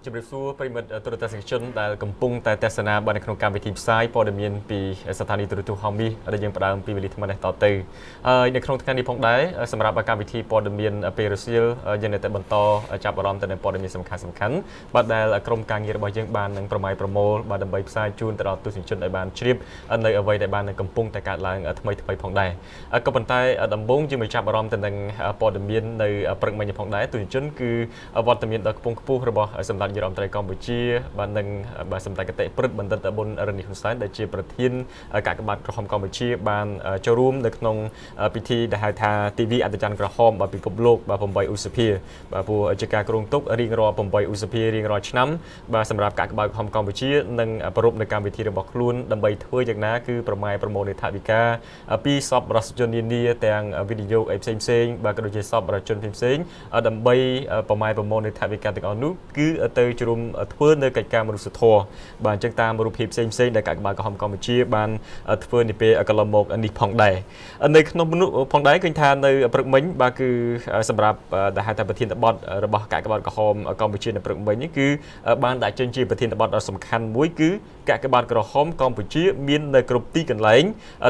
ជំរាបសួរប្រិមិត្តទូរទស្សនិកជនដែលកំពុងតែទស្សនាបាននៅក្នុងកម្មវិធីផ្សាយព័ត៌មានពីស្ថានីយទូរទស្សន៍ហមមីដែលយើងផ្ដើមពីវេលាថ្មីនេះតទៅហើយនៅក្នុងថ្ងៃនេះផងដែរសម្រាប់កម្មវិធីព័ត៌មានពេលរសៀលយើងនៅតែបន្តចាប់អារម្មណ៍ទៅនឹងព័ត៌មានសំខាន់បាទដែលក្រុមការងាររបស់យើងបាននឹងប្រម៉ាយប្រមូលបាទដើម្បីផ្សាយជូនទៅដល់ទស្សនិកជនឲ្យបានជ្រាបនៅអ្វីដែលបាននឹងកំពុងតែកើតឡើងថ្មីផងដែរក៏ប៉ុន្តែដំបូងយើងមកចាប់អារម្មណ៍ទៅនឹងព័ត៌មាននៅព្រឹកមិញផងដែរទស្សនិកជនគឺវត្តមានដ៏ខ្ពង់ខ្ពស់របស់សម្ដេចនាយរដ្ឋមន្ត្រីកម្ពុជាបាននឹងបាទសម្ដេចកតេព្រឹទ្ធបណ្ឌិតប៊ុនរនីហ៊ុនសែនដែលជាប្រធានកាកបាទក្រហមកម្ពុជាបានចូលរួមនៅក្នុងពិធីដែលហៅថា TV អន្តរជាតិក្រហមបាទពិភពលោកបាទ8ឧសភាបាទព្រោះជាការគ្រោងទុករៀងរាល់8ឧសភារៀងរាល់ឆ្នាំបាទសម្រាប់កាកបាទក្រហមកម្ពុជានឹងប្រពៃនៅកម្មវិធីរបស់ខ្លួនដើម្បីធ្វើយ៉ាងណាគឺប្រម៉ាយប្រមូលនៃថវិកាពីសពរដ្ឋជននានាទាំងវិនិយោគផ្សេងបាទក៏ដូចជាសពរដ្ឋជនផ្សេងដើម្បីប្រម៉ាយប្រមូលនៃថវិកាទាំងអស់នោះគឺទៅជ្រុំធ្វើនៅកិច្ចការមនុស្សធម៌បាទអញ្ចឹងតាមរូបភាពផ្សេងដែលកាកបាទក្រហមកម្ពុជាបានធ្វើនាពេលកន្លងមកនេះផងដែរនៅក្នុងមនុស្សផងដែរឃើញថានៅព្រឹកមិញបាទគឺសម្រាប់ដែលហៅថាប្រធានបទរបស់កាកបាទក្រហមកម្ពុជានៅព្រឹកមិញនេះគឺបានដាក់ចេញជាប្រធានបទដ៏សំខាន់មួយគឺកាកបាទក្រហមកម្ពុជាមាននៅគ្រប់ទីកន្លែង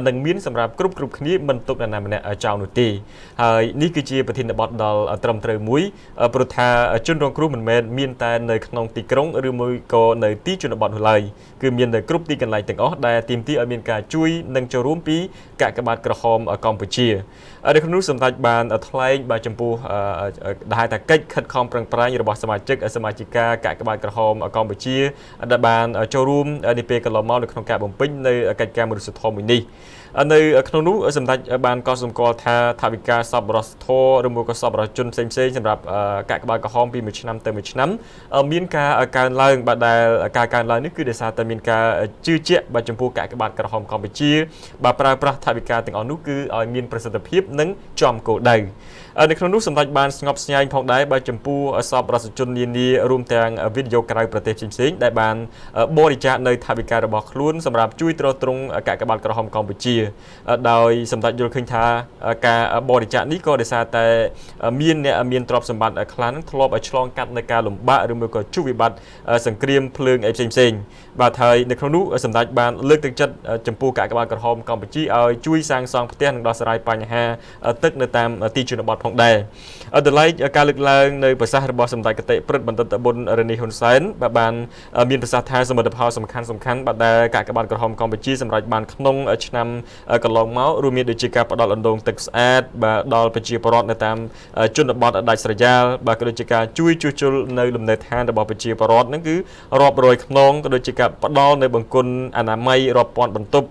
និងមានសម្រាប់គ្រប់គ្នាមិនទុកនរណាម្នាក់ចោលនោះទេហើយនេះគឺជាប្រធានបទដ៏ត្រឹមត្រូវមួយព្រោះថាជនរងគ្រោះមិនមែនមានតែនៅក្នុងទីក្រុងឬមួយក៏នៅទីជនបទនោះឡើយគឺមាននៅគ្រប់ទីកន្លែងទាំងអស់ដែលទាមទារឲ្យមានការជួយនិងចូលរួមពីកាកបាទក្រហមកម្ពុជានៅក្នុងនោះសម្ដេចបានថ្លែងបាទចំពោះដែលហៅថាកិច្ចខិតខំប្រឹងប្រែងរបស់សមាជិកាកាកបាទក្រហមកម្ពុជាដែលបានចូលរួមនាពេលកន្លងមកនៅក្នុងការបំពេញនៅកិច្ចការមនុស្សធម៌មួយនេះនៅក្នុងនោះសម្ដេចបានកត់សម្គាល់ថាថវិកាសប្បុរសធម៌ឬមួយក៏សប្បុរសជនផ្សេងសម្រាប់កាកបាទក្រហមពីមួយឆ្នាំទៅមួយឆ្នាំមានការកើនឡើងបាទដែលការកើនឡើងនេះគឺដោយសារតែមានការជឿជាក់បាទចំពោះកាកបាទក្រហមកម្ពុជាបាទប្រើប្រាស់ថវិកាទាំងអស់នោះគឺឲ្យមានប្រសិទ្ធភាពនិងចំគោលដៅនៅក្នុងនោះសម្ដេចបានស្ងប់ស្ញែងផងដែរបាទចំពោះសប្បុរសជននានារួមទាំងវិនិយោគក្រៅប្រទេសផ្សេងដែលបានបរិច្ចាគនៅថវិការបស់ខ្លួនសម្រាប់ជួយទ្រទ្រង់កាកបាទក្រហមកម្ពុជាដោយសម្ដេចយល់ឃើញថាការបរិច្ចាគនេះក៏ដោយសារតែមានអ្នកមានទ្រព្យសម្បត្តិខ្លាំងធ្លាប់ឲ្យឆ្លងកាត់នៅការលំបាកឬមួយក៏ជួបវិបត្តិសង្គ្រាមភ្លើងផ្សេងបាទហើយនៅក្នុងនោះសម្ដេចបានលើកទឹកចិត្តចំពោះកាកបាទក្រហមកម្ពុជាឲ្យជួយសាងសង់ផ្ទះនិងដោះស្រាយបញ្ហាទឹកនៅតាមទីជនបទផងដែរដោយឡែកការលើកឡើងនៅប្រសាសន៍របស់សម្ដេចកតេព្រឹទ្ធបណ្ឌិតប៊ុនរនីហ៊ុនសែនបានមានប្រសាសន៍ថាសមិទ្ធផលសំខាន់បាទដែលកាកបាទក្រហមកម្ពុជាសម្រាប់បានក្នុងឆ្នាំកន្លងមករួមមានដូចជាការផ្ដល់អណ្ដូងទឹកស្អាតបាទដល់ប្រជាពលរដ្ឋនៅតាមជនបទដាច់ស្រយាលបាទក៏ដូចជាការជួយជួសជុលនៅលំនៅឋានរបស់ប្រជាពលរដ្ឋហ្នឹងគឺរាប់រយខ្នងក៏ដូចជាការផ្ដល់នៅបង្គន់អនាម័យរាប់ពាន់បន្ទប់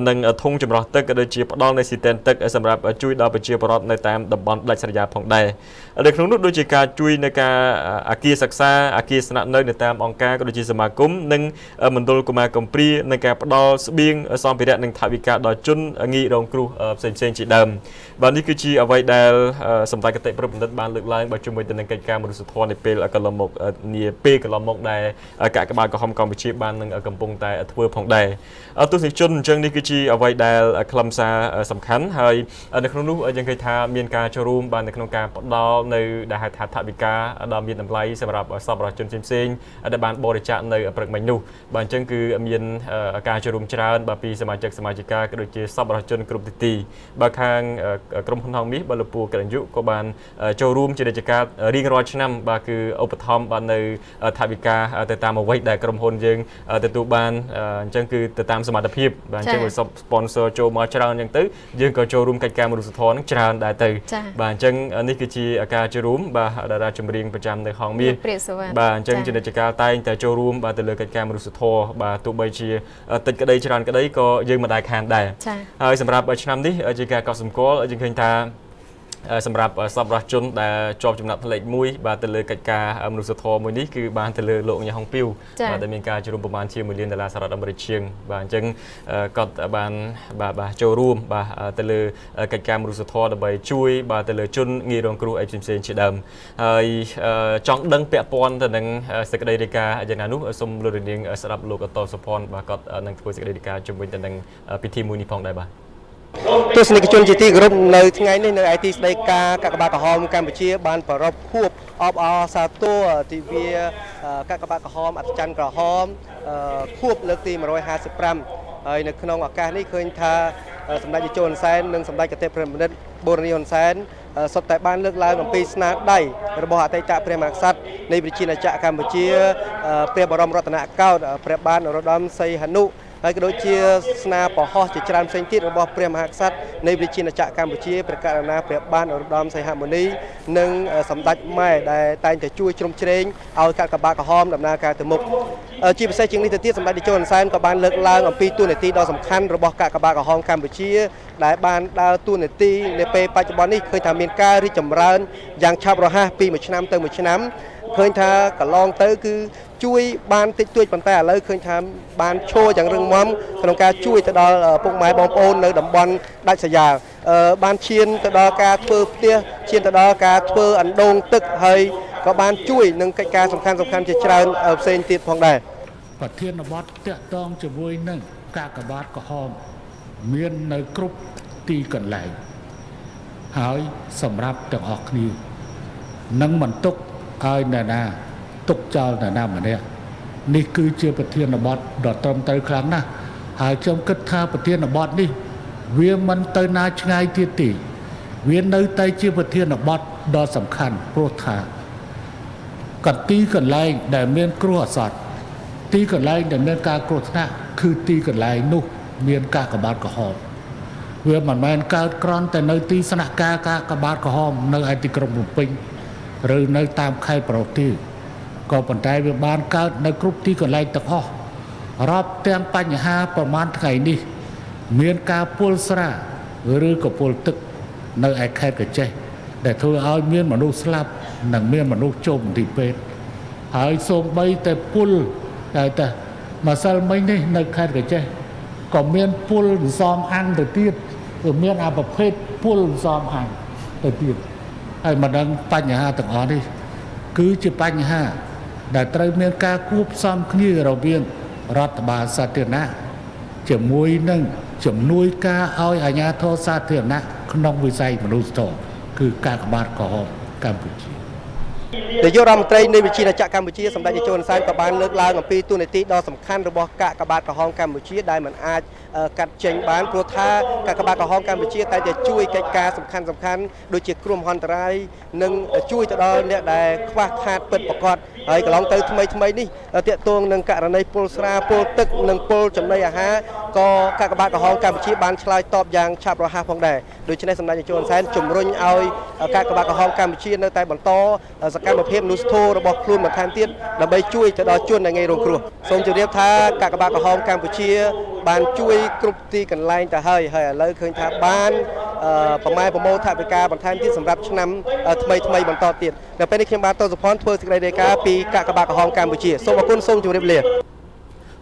និងធុងចម្រោះទឹកក៏ដូចជាផ្ដល់នៅស៊ីទែនទឹកសម្រាប់ជួយដល់ប្រជាពលរដ្ឋនៅតាមតំបន់ដាច់ស្រយាលផងដែរនៅក្នុងនោះដូចជាការជួយនៅការអគារសិក្សាអគារស្នាក់នៅនៅតាមអង្គការក៏ដូចជាសមាគមនិងមណ្ឌលកុមារកំព្រានៃការផ្ដល់ស្បៀងសម្ភារៈនិងថវិកាដល់ជនងាយរងគ្រោះផ្សេងជាដើមបាទនេះគឺជាអ្វីដែលសម្ដេចកតេព្រឹទ្ធបណ្ឌិតបានលើកឡើងបើជាមួយទៅនឹងកិច្ចការមនុស្សធម៌នៅពេលកន្លងមកដែលកាកបាទក្រហមកម្ពុជាបាននឹងកំពុងតែធ្វើផងដែរទស្សនិកជនអញ្ចឹងនេះគឺជាអ្វីដែលខ្លឹមសារសំខាន់ហើយនៅក្នុងនោះយើងឃើញថាមានការចូលរួមបាននៅក្នុងការផ្ដល់នៅដែលហៅថាថវិកាដ៏មានតម្លៃសម្រាប់សប្បុរសជនផ្សេងដែលបានបរិច្ចាគនៅព្រឹកមិញនោះបាទអញ្ចឹងគឺមានការចូលរួមច្រើនបាទពីសមាជិកាក៏ដូចជាសប្បុរសជនគ្រប់ទិទីបាទខាងក្រុមហ៊ុនហងមាសបាទលោកពូកញ្ញុក៏បានចូលរួមជារាជការរៀងរាល់ឆ្នាំបាទគឺឧបត្ថម្ភបាននៅថវិកាទៅតាមអ្វីដែលក្រុមហ៊ុនយើងទទួលបានអញ្ចឹងគឺទៅតាមសមត្ថភាពបាទអញ្ចឹងបើ sponsor ចូលមកច្រើនអញ្ចឹងទៅយើងក៏ចូលរួមកិច្ចការមនុស្សធម៌នឹងច្រើនដែរទៅបាទអញ្ចឹងនេះគឺជាការចូលរួមបាទតារាចម្រៀងប្រចាំនៅហងមាសបាទអញ្ចឹងជារាជការតែងតែចូលរួមបាទទៅលើកិច្ចការមនុស្សធម៌បាទទោះបីជាតិចក្តីច្រើនក្តីក៏យើងមិនដែលខានដែរហើយសម្រាប់ឆ្នាំនេះជាការកត់សម្គាល់យើងឃើញថាសម្រាប់សប្បុរសជនដែលជាប់ចំណាត់ផ្លេច1បាទទៅលើកិច្ចការមនុស្សធម៌មួយនេះគឺបានទៅលើលោកញ៉ាហុងពីវបាទដែលមានការចូលរួមប្រមាណជា$1 លានសហរដ្ឋអាមេរិកជាងបាទអញ្ចឹងគាត់បានបាទចូលរួមបាទទៅលើកិច្ចការមនុស្សធម៌ដើម្បីជួយបាទទៅលើជនងាយរងគ្រោះផ្សេងជាដើមហើយចង់ដឹងពាក់ព័ន្ធទៅនឹងសេចក្តីរាយការណ៍យ៉ាងណានោះសូមលោកនាងស្ដាប់លោកអតសុផាន់បាទគាត់នឹងធ្វើសេចក្តីរាយការណ៍ជំវិញទៅនឹងពិធីមួយនេះផងដែរបាទ ទស្សនិកជនជាទីគោរពនៅថ្ងៃនេះនៅឯទីស្តីការកាកបាទក្រហមកម្ពុជាបានប្រារព្ធខួបអបអរសាទរទិវាកាកបាទក្រហមអត្ថច័ន្ទក្រហមខួបលើកទី155ហើយនៅក្នុងឱកាសនេះឃើញថាសម្ដេចតេជោហ៊ុនសែននិងសម្ដេចកតេប្រមនិតបូរនីហ៊ុនសែនសុទ្ធតែបានលើកឡើងអំពីស្នាដៃរបស់អតីតព្រះមហាក្សត្រនៃប្រជាណាចក្រកម្ពុជាព្រះបរមរតនកោដ្ឋព្រះបាទនរោត្តមសីហនុហើយក៏ដូចជាស្នាប្រហោះជាច្រើនផ្សេងទៀតរបស់ព្រះមហាក្សត្រនៃប្រជាណាចក្រកម្ពុជាព្រះករុណាព្រះបាទនរោត្តមសីហមុនីនិងសម្ដេចម៉ែដែលតែងតែជួយជ្រោមជ្រែងឲ្យកាកបាទក្រហមដំណើរការទៅមុខជាពិសេសជាងនេះទៅទៀតសម្ដេចតេជោហ៊ុនសែនក៏បានលើកឡើងអំពីតួនាទីដ៏សំខាន់របស់កាកបាទក្រហមកម្ពុជាដែលបានដើរតួនាទីនៅពេលបច្ចុប្បន្ននេះឃើញថាមានការរីកចម្រើនយ៉ាងឆាប់រហ័សពីមួយឆ្នាំទៅមួយឆ្នាំឃើញថាកន្លងទៅគឺជួយបានតិចតួចប៉ុន្តែឥឡូវឃើញថាបានឈរយ៉ាងរឹងមាំក្នុងការជួយទៅដល់ពុកម៉ែបងប្អូននៅតំបន់ដាច់ស្រយាលបានឈានទៅដល់ការធ្វើផ្ទះឈានទៅដល់ការធ្វើអណ្ដូងទឹកហើយក៏បានជួយនឹងកិច្ចការសំខាន់ជាច្រើនផ្សេងទៀតផងដែរប្រធានបទតាក់ទងជាមួយនឹងកាកបាទក្រហមមាននៅគ្រប់ទីកន្លែងហើយសម្រាប់ទាំងអស់គ្នានឹងមិនទុកឲ្យអ្នកណាទុកចោលអ្នកណាម្នាក់នេះគឺជាប្រធានបទដ៏ត្រឹមត្រូវខ្លាំងណាស់ហើយខ្ញុំគិតថាប្រធានបទនេះវាមិនទៅណាឆ្ងាយទៀតទេវានៅតែជាប្រធានបទដ៏សំខាន់ព្រោះថាកន្ទីកន្លែងដែលមានគ្រោះអាសន្នទីកន្លែងដែលមានការគ្រោះថ្នាក់គឺទីកន្លែងនោះមានកាកបាទក្រហមវាមិនមែនកើតក្រន់តែនៅទីស្នាក់ការកាកបាទក្រហមនៅឯទីក្រុងភ្នំពេញឬនៅតាមខេត្តប្រទេសក៏ប៉ុន្តែវាបានកើតនៅគ្រប់ទីកន្លែងទាំងអស់រាប់ទាំងបញ្ហាប្រមាណថ្ងៃនេះមានការពុលស្រាឬក៏ពុលទឹកនៅឯខេត្តកញ្ចេះដែលធ្វើឲ្យមានមនុស្សស្លាប់និងមានមនុស្សចូលមន្ទីរពេទ្យហើយសូម្បីតែពុលតែម្សិលមិញនេះនៅខេត្តកញ្ចេះក៏មានពុលវិសំអាំងទៅទៀតគឺមានអាប្រភេទពុលវិសំអាំងទៅទៀតហើយមិនដឹងបញ្ហាទាំងអស់នេះគឺជាបញ្ហាដែលត្រូវមានការគួបផ្សំគ្នារវាងរដ្ឋបាលសាធារណៈជាមួយនឹងជំនួយការឲ្យអាជ្ញាធរសាធារណៈក្នុងវិស័យមនុស្សធម៌គឺកាកបាទក្រហមកម្ពុជានាយករដ្ឋមន្ត្រីនៃវិជាណាចក្រកម្ពុជាសម្ដេចតេជោហ៊ុនសែនក៏បានលើកឡើងអំពីតួនាទីដ៏សំខាន់របស់កាកបាទក្រហមកម្ពុជាដែលមិនអាចកាត់ចេញបានព្រោះថាកាកបាទក្រហមកម្ពុជាតែងតែជួយកិច្ចការសំខាន់ដូចជាគ្រោះមហន្តរាយនិងជួយទៅដល់អ្នកដែលខ្វះខាតពិតប្រាកដហើយកន្លងទៅថ្មីនេះតាក់ទងនឹងករណីពុលស្រាពុលទឹកនិងពុលចំណីអាហារក៏កាកបាទក្រហមកម្ពុជាបានឆ្លើយតបយ៉ាងឆាប់រហ័សផងដែរដូច្នេះសម្ដេចតេជោហ៊ុនសែនជំរុញឲ្យកាកបាទក្រហមកម្ពុជានៅតែបន្តសកម្មភាពមនុស្សធម៌របស់ខ្លួនបន្ថែមទៀតដើម្បីជួយទៅដល់ជនដែលងាយរងគ្រោះសូមជម្រាបថាកាកបាទក្រហមកម្ពុជាបានជួយគ្រប់ទីកន្លែងទៅហើយឥឡូវឃើញថាបានប្រម៉ែប្រមូលថវិកាបន្ថែមទៀតសម្រាប់ឆ្នាំថ្មីបន្តទៀតនៅពេលនេះខ្ញុំបាទតូសុផនធ្វើសេចក្តីរាយការណ៍ពីកាកបាទក្រហមកម្ពុជាសូមអរគុណសូមជម្រាបលា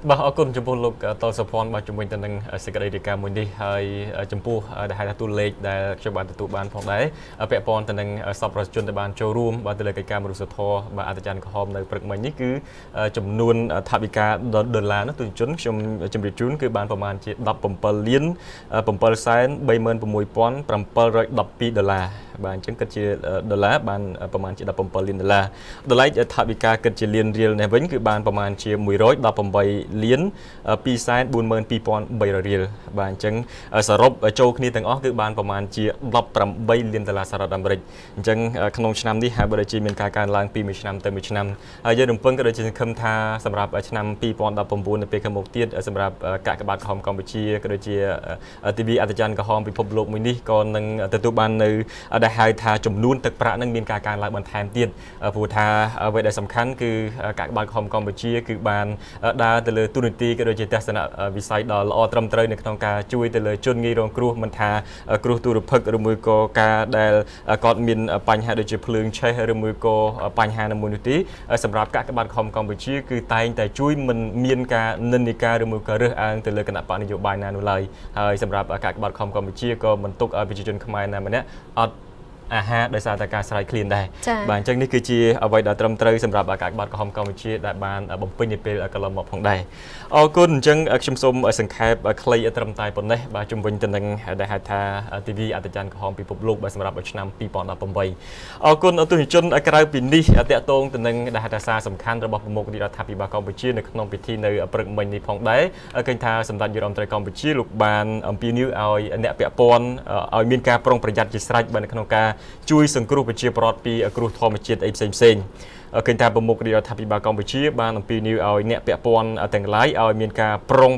បាទអរគុណចំពោះលោកតលសុភ័ណ្ឌបាទជំវិញទៅនឹងសេចក្តីរាយការណ៍មួយនេះហើយចំពោះដែលហៅថាតួលេខដែលខ្ញុំបានទទួលបានផងដែរពាក់ព័ន្ធទៅនឹងសពប្រជាជនដែលបានចូលរួមបាទទៅលើកិច្ចការមនុស្សធម៌បាទអត្តច័ន្ទក្រហមនៅព្រឹកមិញនេះគឺចំនួនថវិកាដុល្លារនោះទូជនខ្ញុំជម្រាបជូនគឺបានប្រមាណជា17លាន7,36,712ដុល្លារបាទអញ្ចឹងគិតជាដុល្លារបានប្រមាណជា17លានដុល្លារតម្លៃថវិកាគិតជាលានរៀលនេះវិញគឺបានប្រមាណជា118លាន242,300រៀលបាទអញ្ចឹងសរុបចូលគ្នាទាំងអស់គឺបានប្រមាណជា18លានដុល្លារសហរដ្ឋអាមេរិកអញ្ចឹងក្នុងឆ្នាំនេះហើយបើដូចជាមានការកើនឡើងពីមួយឆ្នាំទៅមួយឆ្នាំហើយយើងរំពឹងក៏ដូចជាសង្ឃឹមថាសម្រាប់ឆ្នាំ2019នៅពេលខាងមុខទៀតសម្រាប់កាកបាទក្រហមកម្ពុជាក៏ដូចជាទិវាអត្តច័ន្ទក្រហមពិភពលោកមួយនេះក៏នឹងទទួលបាននៅដែលហៅថាចំនួនទឹកប្រាក់នឹងមានការកើនឡើងបន្ថែមទៀតព្រោះថាអ្វីដែលសំខាន់គឺកាកបាទក្រហមកម្ពុជាគឺបានដើរទៅលើទូនាទីក៏ដូចជាទស្សនវិស័យដ៏ល្អត្រឹមត្រូវនៅក្នុងការជួយទៅលើជនងាយរងគ្រោះមិនថាគ្រោះទុរភិក្សឬមួយក៏ការដែលគាត់មានបញ្ហាដូចជាភ្លើងឆេះឬមួយក៏បញ្ហានៅមួយនោះទេសម្រាប់កាកបាទក្រហមកម្ពុជាគឺតែងតែជួយមិនមានការនិន្នាការឬមួយក៏រើសអើងទៅលើគណៈបកនយោបាយណានោះឡើយហើយសម្រាប់កាកបាទក្រហមកម្ពុជាក៏មិនទុកឲ្យប្រជាជនខ្មែរណាម្នាក់អត់ អាហារដោយសារតែការស្រ័យឃ្លានដែរ ចា៎ បាទអញ្ចឹងនេះគឺជាអ្វីដែលត្រឹមត្រូវសម្រាប់ការបាត់ក្រហមកម្ពុជាដែលបានបំពេញនៅពេលកន្លងមកផងដែរអរគុណអញ្ចឹងខ្ញុំសូមសង្ខេបខ្លីត្រឹមតែប៉ុណ្ណេះបាទជំវិញទៅនឹងដែលហៅថា TV អត្តច័ន្ទក្រហមពិភពលោកបាទសម្រាប់ឆ្នាំ2018អរគុណទស្សនិកជនក្រៅពីនេះតាក់ទងទៅនឹងដែលហៅថាសារសំខាន់របស់ប្រមុខរដ្ឋាភិបាលកម្ពុជានៅក្នុងពិធីនៅព្រឹកមិញនេះផងដែរឃើញថាសម្ដេចនាយករដ្ឋមន្ត្រីកម្ពុជាលោកបានអំពាវនាវឲ្យអ្នកពាក់ព័ន្ធឲ្យមានការប្រុងប្រយ័ត្នជាស្រេចបាទនៅក្នុងការជួយសង្គ្រោះប្រជាពលរដ្ឋពីគ្រោះធម្មជាតិអីផ្សេងៗឃើញថាប្រមុខរដ្ឋាភិបាលកម្ពុជាបានអំពាវនាវឲ្យអ្នកពាក់ព័ន្ធទាំងឡាយឲ្យមានការប្រុង